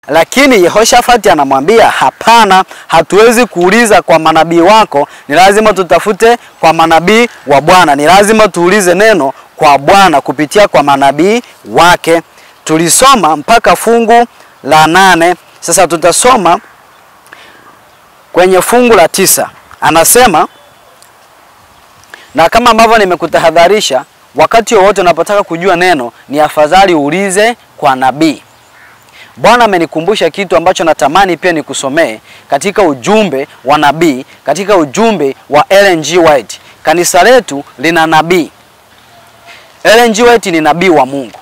Lakini Yehoshafati anamwambia hapana, hatuwezi kuuliza kwa manabii wako, ni lazima tutafute kwa manabii wa Bwana. Ni lazima tuulize neno kwa Bwana kupitia kwa manabii wake. Tulisoma mpaka fungu la 8. Sasa tutasoma kwenye fungu la 9. Anasema, na kama ambavyo nimekutahadharisha, wakati wowote unapotaka kujua neno, ni afadhali uulize kwa nabii. Bwana amenikumbusha kitu ambacho natamani pia nikusomee katika ujumbe wa nabii, katika ujumbe wa Ellen G. White. Kanisa letu lina nabii. Ellen G. White ni nabii wa Mungu.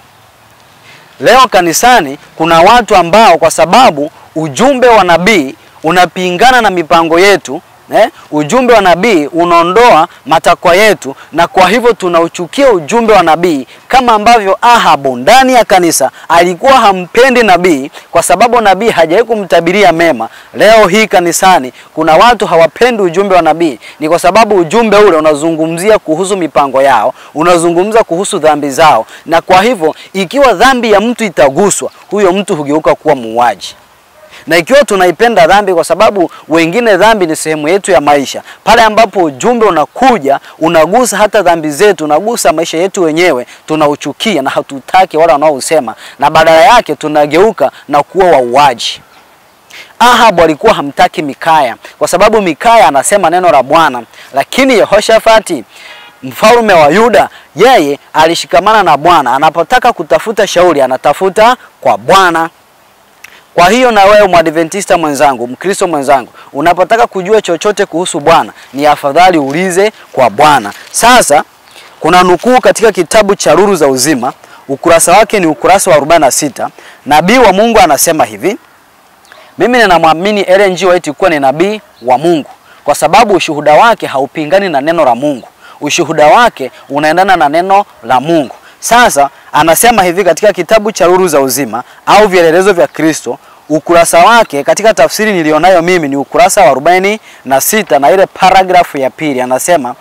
Leo kanisani kuna watu ambao kwa sababu ujumbe wa nabii unapingana na mipango yetu, ujumbe wa nabii unaondoa matakwa yetu, na kwa hivyo tunauchukia ujumbe wa nabii, kama ambavyo Ahabu ndani ya kanisa alikuwa hampendi nabii kwa sababu nabii hajawahi kumtabiria mema. Leo hii kanisani kuna watu hawapendi ujumbe wa nabii, ni kwa sababu ujumbe ule unazungumzia kuhusu mipango yao, unazungumza kuhusu dhambi zao, na kwa hivyo ikiwa dhambi ya mtu itaguswa, huyo mtu hugeuka kuwa muuaji. Na ikiwa tunaipenda dhambi kwa sababu wengine dhambi ni sehemu yetu ya maisha, pale ambapo ujumbe unakuja unagusa hata dhambi zetu, unagusa maisha yetu wenyewe, tunauchukia na hatutaki wala wanaousema, na badala yake tunageuka na kuwa wauaji. Ahabu alikuwa hamtaki Mikaya kwa sababu Mikaya anasema neno la Bwana, lakini Yehoshafati mfalme wa Yuda, yeye alishikamana na Bwana. Anapotaka kutafuta shauri anatafuta kwa Bwana. Kwa hiyo na wewe Mwadventista mwenzangu, Mkristo mwenzangu, unapotaka kujua chochote kuhusu Bwana, ni afadhali uulize kwa Bwana. Sasa kuna nukuu katika kitabu cha Nuru za Uzima, ukurasa wake ni ukurasa wa 46. Nabii wa Mungu anasema hivi: mimi ninamwamini Ellen G. White kuwa ni nabii wa Mungu kwa sababu ushuhuda wake haupingani na neno la Mungu. Ushuhuda wake unaendana na neno la Mungu. Sasa anasema hivi katika kitabu cha Nuru za Uzima au Vielelezo vya Kristo, ukurasa wake katika tafsiri nilionayo mimi ni ukurasa wa 46 na ile paragrafu ya pili. Anasema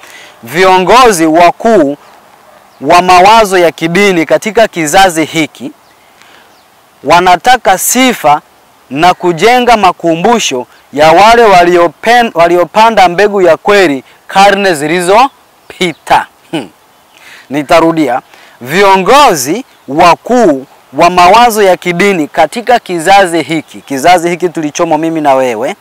viongozi wakuu wa mawazo ya kidini katika kizazi hiki wanataka sifa na kujenga makumbusho ya wale waliopanda mbegu ya kweli karne zilizopita. Nitarudia. Viongozi wakuu wa mawazo ya kidini katika kizazi hiki tulichomo mimi na wewe,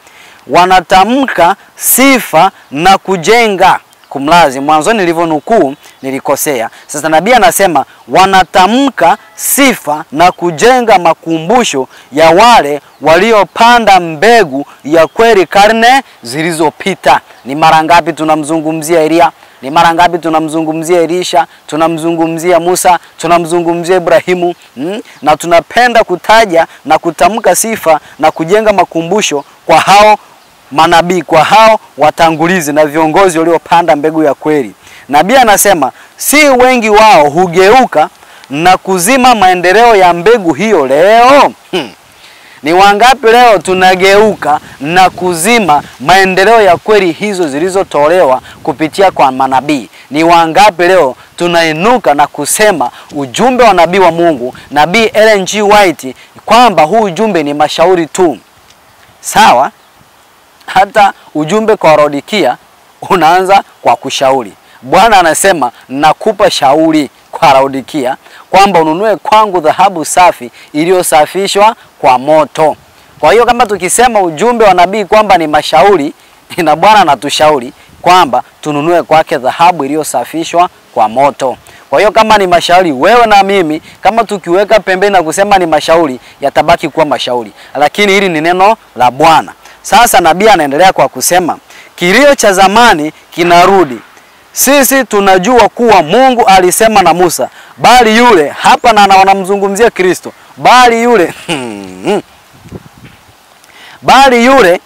wanatamka sifa na kujenga. Kumlazi mwanzo nilivyonukuu nilikosea. Sasa nabii anasema wanatamka sifa na kujenga makumbusho ya wale waliopanda mbegu ya kweli karne zilizopita. Ni mara ngapi tunamzungumzia Elia? Ni mara ngapi tunamzungumzia Elisha? Tunamzungumzia Musa, tunamzungumzia Ibrahimu, na tunapenda kutaja na kutamka sifa na kujenga makumbusho kwa hao manabii, kwa hao watangulizi na viongozi waliopanda mbegu ya kweli. Nabii anasema si wengi wao hugeuka na kuzima maendeleo ya mbegu hiyo leo. Ni wangapi leo tunageuka na kuzima maendeleo ya kweli hizo zilizotolewa kupitia kwa manabii? Ni wangapi leo tunainuka na kusema ujumbe wa nabii wa Mungu, nabii Ellen G. White, kwamba huu ujumbe ni mashauri tu? Sawa? Hata ujumbe kwa Laodikia unaanza kwa kushauri. Bwana anasema nakupa shauri kwa Laodikia kwamba ununue kwangu dhahabu safi iliyosafishwa kwa moto. Kwa hiyo kama tukisema ujumbe wa nabii kwamba ni mashauri, na Bwana anatushauri kwamba tununue kwake dhahabu iliyosafishwa kwa moto. Kwa hiyo kama ni mashauri, wewe na mimi kama tukiweka pembeni na kusema ni mashauri, yatabaki kuwa mashauri, lakini hili ni neno la Bwana. Sasa nabii anaendelea kwa kusema kilio cha zamani kinarudi. Sisi tunajua kuwa Mungu alisema na Musa, bali yule hapa, na wanamzungumzia Kristo, bali yule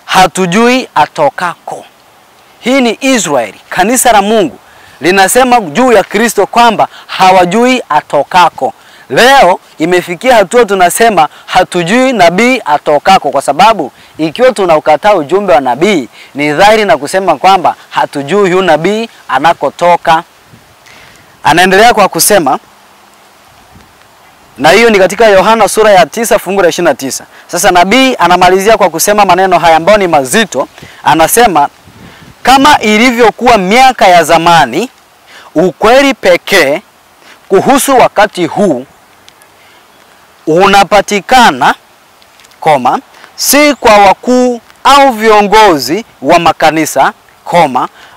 hatujui atokako. Hii ni Israeli, kanisa la Mungu linasema juu ya Kristo kwamba hawajui atokako. Leo imefikia hatua tunasema hatujui nabii atokako, kwa sababu ikiwa tunaukataa ujumbe wa nabii, ni dhahiri na kusema kwamba hatujui huyu nabii anakotoka. Anaendelea kwa kusema Na hiyo ni katika Yohana sura ya 9 fungu la 29. Sasa nabii anamalizia kwa kusema maneno haya ambayo ni mazito. Anasema, kama ilivyokuwa miaka ya zamani, ukweli pekee kuhusu wakati huu unapatikana, si kwa wakuu au viongozi wa makanisa,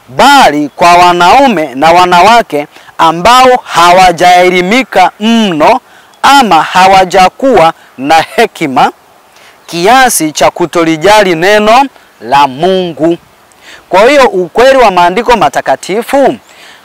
bali kwa wanaume na wanawake ambao hawajaelimika mno ama hawajakuwa na hekima kiasi cha kutolijali neno la Mungu. Kwa hiyo ukweli wa maandiko matakatifu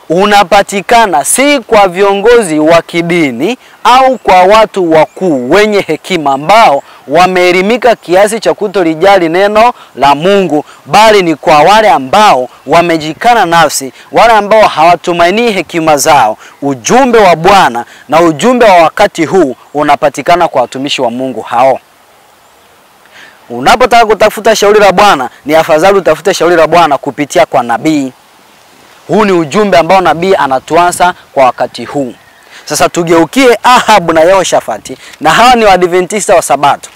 unapatikana si kwa viongozi wa kidini au kwa watu wakuu wenye hekima ambao wameelimika kiasi cha kutolijali neno la Mungu, bali ni kwa wale ambao wamejikana nafsi, wale ambao hawatumaini hekima zao. Ujumbe wa Bwana na ujumbe wa wakati huu unapatikana kwa watumishi wa Mungu hao. Unapotaka kutafuta shauri la Bwana, ni afadhali utafute shauri la Bwana kupitia kwa nabii. Huu ni ujumbe ambao nabii anatuasa kwa wakati huu. Sasa tugeukie Ahabu na Yehoshafati, na hawa ni Waadventista wa Sabato.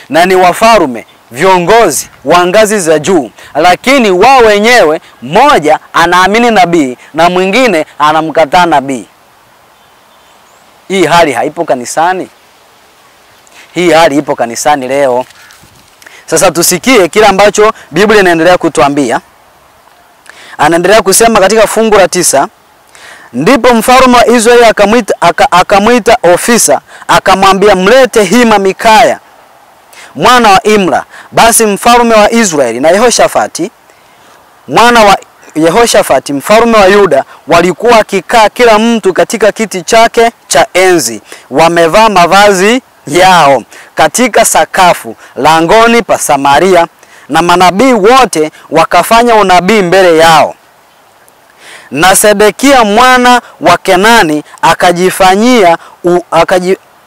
Na ni wafalme, viongozi wa ngazi za juu, lakini wao wenyewe mmoja anaamini nabii na mwingine anamkataa nabii. Hii hali haipo kanisani. Hii hali ipo kanisani leo. Sasa tusikie kile ambacho Biblia inaendelea kutuambia. Anaendelea kusema katika fungu la 9, ndipo mfalme wa Israeli akamwita ofisa, akamwambia, mlete hima Mikaya mwana wa Imla. Basi mfalme wa Israeli na Yehoshafati mwana wa Yehoshafati mfalme wa Yuda walikuwa wakikaa kila mtu katika kiti chake cha enzi, wamevaa mavazi yao katika sakafu langoni pa Samaria, na manabii wote wakafanya unabii mbele yao. Na Sedekia mwana wa Kenani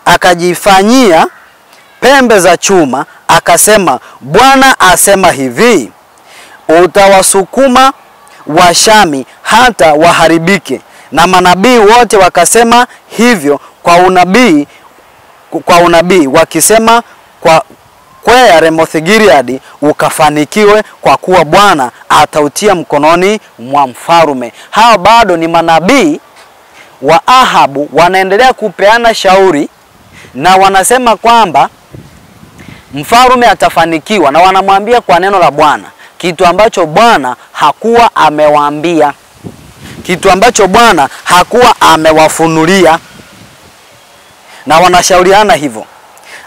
akajifanyia pembe za chuma, akasema, Bwana asema hivi, utawasukuma Washami hata waharibike. Na manabii wote wakasema hivyo kwa unabii wakisema, kwea Ramoth Gileadi ukafanikiwe, kwa kuwa Bwana atautia mkononi mwa mfalme. Hao bado ni manabii wa Ahabu, wanaendelea kupeana shauri na wanasema kwamba mfalme atafanikiwa, na wanamwambia kwa neno la Bwana, kitu ambacho Bwana hakuwa amewaambia, kitu ambacho Bwana hakuwa amewafunulia, na wanashauriana hivyo.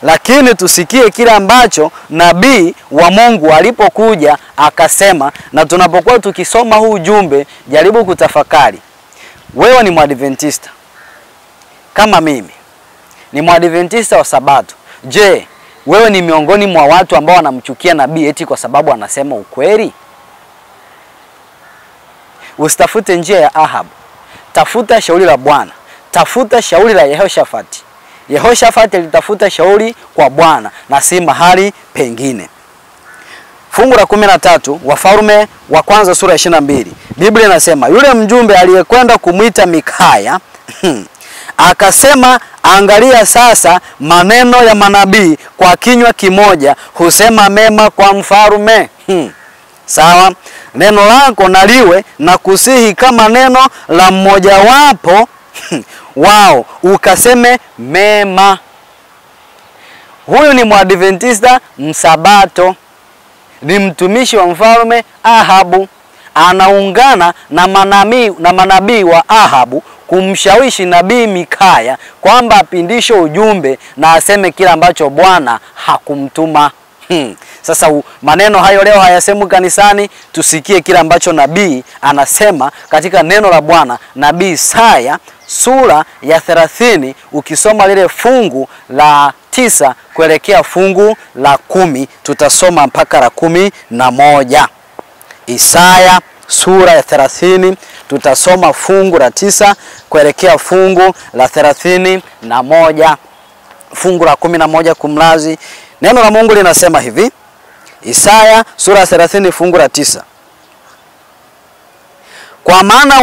Lakini tusikie kile ambacho nabii wa Mungu alipokuja akasema. Na tunapokuwa tukisoma huu ujumbe, jaribu kutafakari. Wewe ni Mwadventista kama mimi, ni Mwadventista wa Sabato. Je, wewe ni miongoni mwa watu ambao wanamchukia nabii eti kwa sababu anasema ukweli? Usitafute njia ya Ahabu, tafuta shauri la Bwana, tafuta shauri la Yehoshafati. Yehoshafati alitafuta shauri kwa Bwana na si mahali pengine. Fungu la 13, Wafalme wa kwanza sura ya 22. Biblia inasema, yule mjumbe aliyekwenda kumwita Mikaya akasema, angalia sasa, maneno ya manabii kwa kinywa kimoja husema mema kwa mfalme. Sawa, neno lako naliwe na kusihi kama neno la mmoja wapo wao, ukaseme mema. Huyu ni Mwadventista Msabato, ni mtumishi wa mfalme Ahabu, anaungana na manabii wa Ahabu kumshawishi nabii Mikaya kwamba apindishe ujumbe na aseme kila ambacho Bwana hakumtuma. Sasa maneno hayo leo hayasemu kanisani. Tusikie kile ambacho nabii anasema katika neno la Bwana. Nabii Isaya sura ya 30, ukisoma lile fungu la 9 kuelekea fungu la 10, tutasoma mpaka la 11. Isaya sura ya 30, tutasoma fungu la 9 kuelekea fungu la 31, fungu la 11 kumlazi. Neno la Mungu linasema hivi, Isaya sura ya 30 fungu la 9, kwa maana